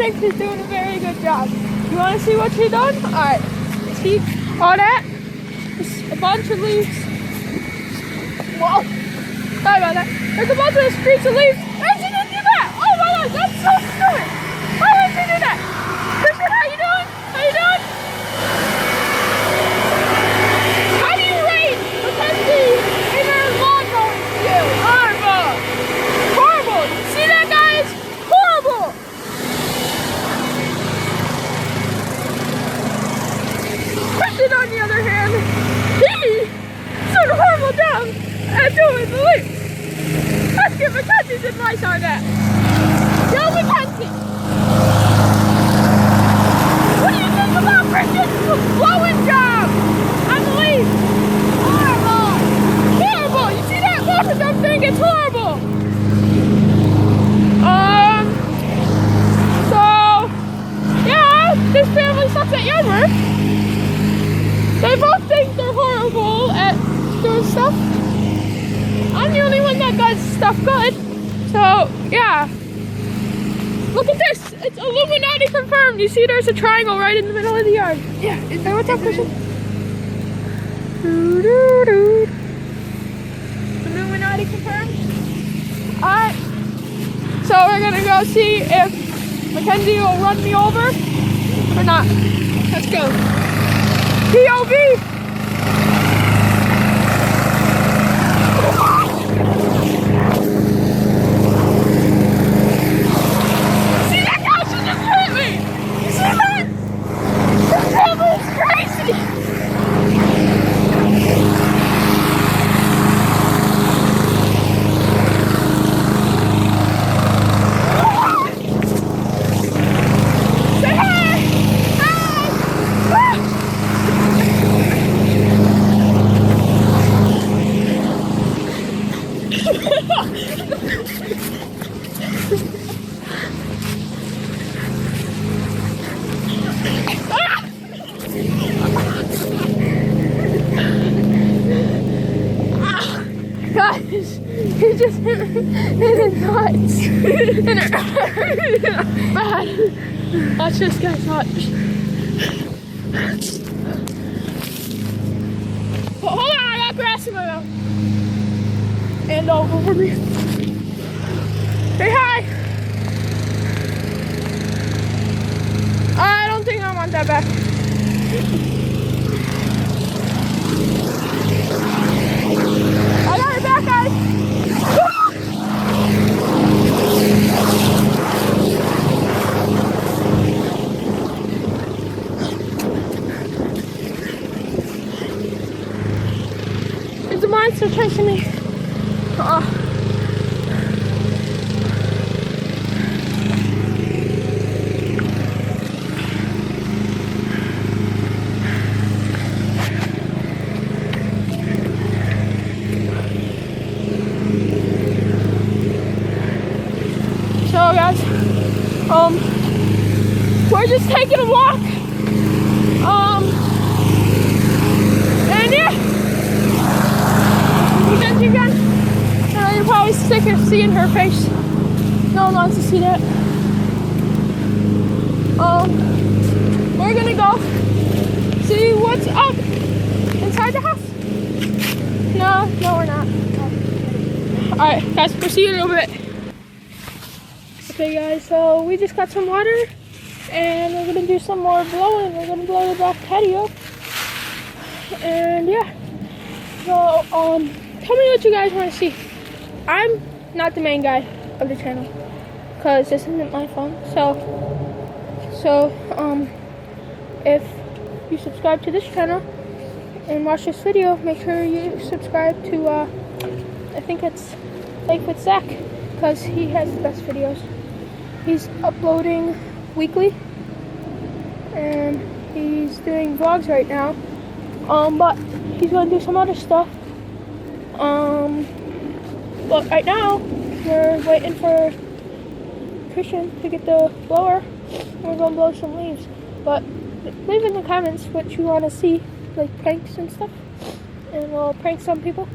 think she's doing a very good job. You want to see what she done? Alright. See all that? Just a bunch of leaves. Whoa. Sorry about that. There's a bunch of streaks of leaves. Why did she do that? Oh my god, that's so stupid. Why did she do that? Christian, how you doing? How you doing? How do you rate Mackenzie in her lawn mowing skills? Horrible. Horrible. See that, guys? Horrible. Christian, on the other hand, he did a horrible job at doing the leaves. Let's get Mackenzie's advice on that. Yo, Mackenzie. What do you think about Christian's blowing job on the leaf? Horrible. Horrible. You see that? Both of them think it's horrible. So, yeah, this family sucks at yard. They both think they're horrible at doing stuff. I'm the only one that does stuff good. So, yeah. Look at this. It's Illuminati confirmed. You see there's a triangle right in the middle of the yard. Yeah. Hey, what's up, Christian? Illuminati confirmed. Alright. So we're going to go see if Mackenzie will run me over or not. Let's go. POV. Guys, he just hit it nuts. And it hurt bad. Watch this, guys, watch. Oh, hold on, I got grass in my mouth. And all over me. Say hi. I don't think I want that back. I got her back, guys. There's a monster chasing me. So guys, we're just taking a walk. And yeah, Mackenzie again. You're probably sick of seeing her face. No one wants to see that. We're gonna go see what's up inside the house. No, we're not. Alright, guys, we'll see you in a little bit. Okay guys, so we just got some water and we're gonna do some more blowing. We're gonna blow the back patio. And yeah. So tell me what you guys want to see. I'm not the main guy of the channel because this isn't my phone. So if you subscribe to this channel and watch this video, make sure you subscribe to I think it's Lake with Zach, because he has the best videos. He's uploading weekly and he's doing vlogs right now, but he's going to do some other stuff. But right now we're waiting for Christian to get the blower. We're going to blow some leaves, but leave in the comments what you want to see, like pranks and stuff, and we'll prank some people.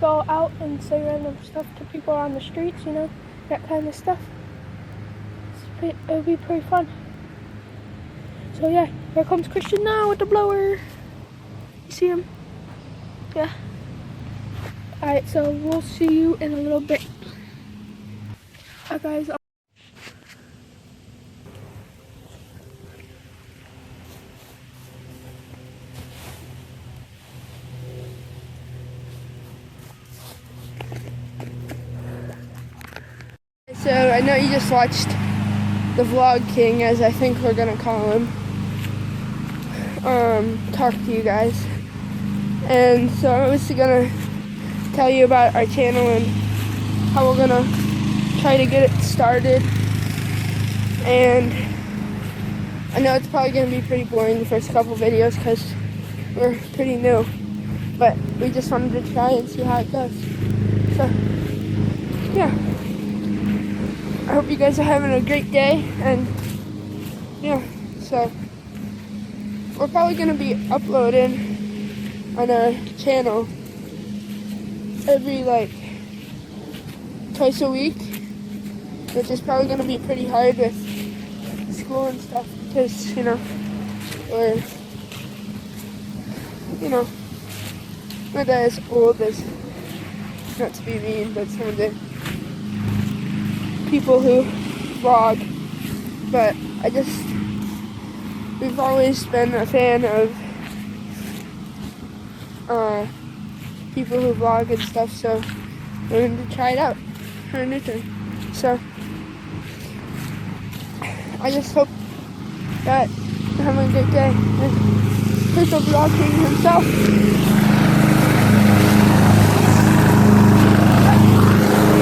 Go out and say random stuff to people on the streets, you know, that kind of stuff. it'll be pretty fun. So yeah, here comes Christian now with the blower. You see him? Yeah. Alright, so we'll see you in a little bit. Alright guys. So I know you just watched the Vlog King, as I think we're gonna call him, talk to you guys. And so I was gonna tell you about our channel and how we're gonna try to get it started. And I know it's probably gonna be pretty boring the first couple videos because we're pretty new, but we just wanted to try and see how it goes. So yeah, I hope you guys are having a great day. And yeah, so we're probably gonna be uploading on our channel every twice a week, which is probably going to be pretty hard with school and stuff because, we're, not as old as, not to be mean, but some of the people who vlog. But we've always been a fan of people who vlog and stuff, so we're going to try it out for a new thing. So I just hope that you're having a good day. And here's the Vlog King himself.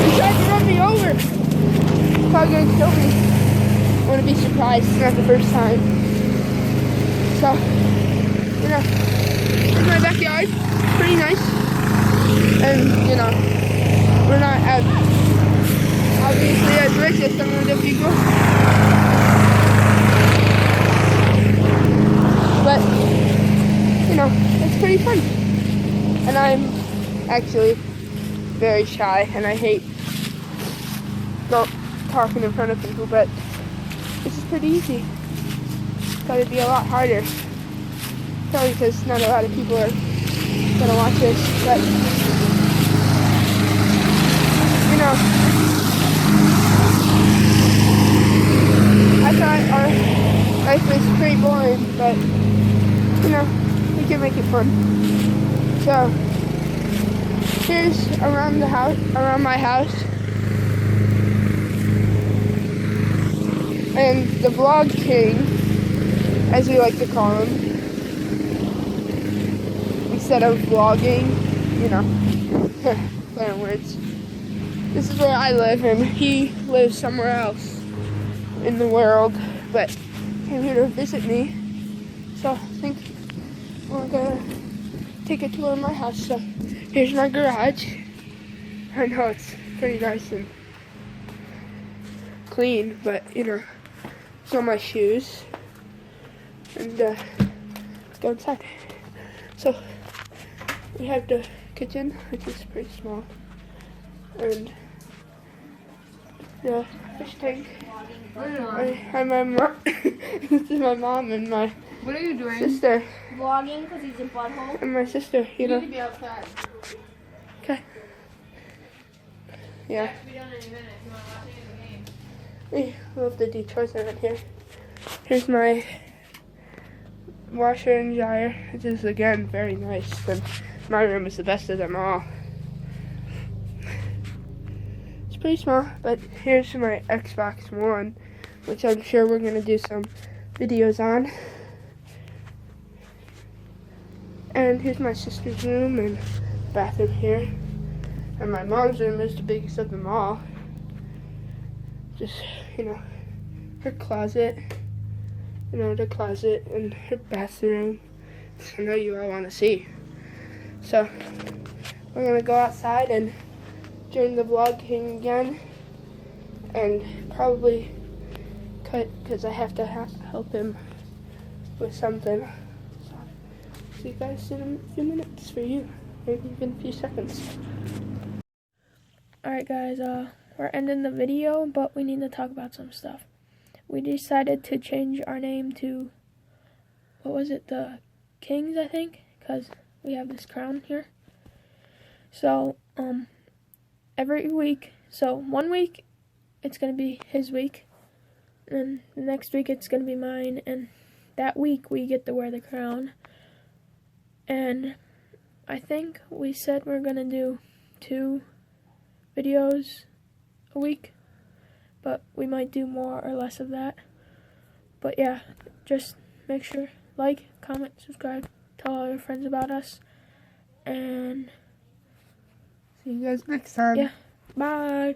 He tried to run me over. He's probably going to kill me. I want to be surprised. It's not the first time. So, here's my backyard. Pretty nice. And, we're not obviously as rich as some of the people. But, it's pretty fun. And I'm actually very shy, and I hate talking in front of people, but this is pretty easy. Thought it'd be a lot harder. Probably because not a lot of people are gonna watch this, but I thought our life was pretty boring, but we can make it fun. So here's around my house, and the Vlog King, as we like to call him, instead of vlogging, play on words. This is where I live, and he lives somewhere else in the world, but came here to visit me. So I think we're gonna take a tour of my house. So here's my garage. I know it's pretty nice and clean, but it's all my shoes. And let's go inside. So we have the kitchen, which is pretty small, and the fish tank. I'm my mom. This is my mom and my What are you doing? sister. Vlogging because he's in butthole. And my sister, You need to be outside. Okay. Yeah. It be done in a minute if you want to watch any of the game. We love the Detroit in here. Here's my washer and dryer, which is again very nice. And my room is the best of them all. It's pretty small, but here's my Xbox One, which I'm sure we're gonna do some videos on. And here's my sister's room and bathroom here. And my mom's room is the biggest of them all. Just, her closet. The closet and her bathroom. I know you all want to see. So, we're going to go outside and join the Vlog King again. And probably cut, because I have to help him with something. So, see you guys in a few minutes for you. Maybe even a few seconds. Alright guys, we're ending the video, but we need to talk about some stuff. we decided to change our name to, what was it, the Kings, I think, because we have this crown here. So, every week, so 1 week, it's going to be his week, and the next week it's going to be mine, and that week we get to wear the crown. And I think we said we're going to do 2 videos a week, but we might do more or less of that. But yeah, just make sure, like, comment, subscribe, tell all your friends about us, and See you guys next time. yeah, bye.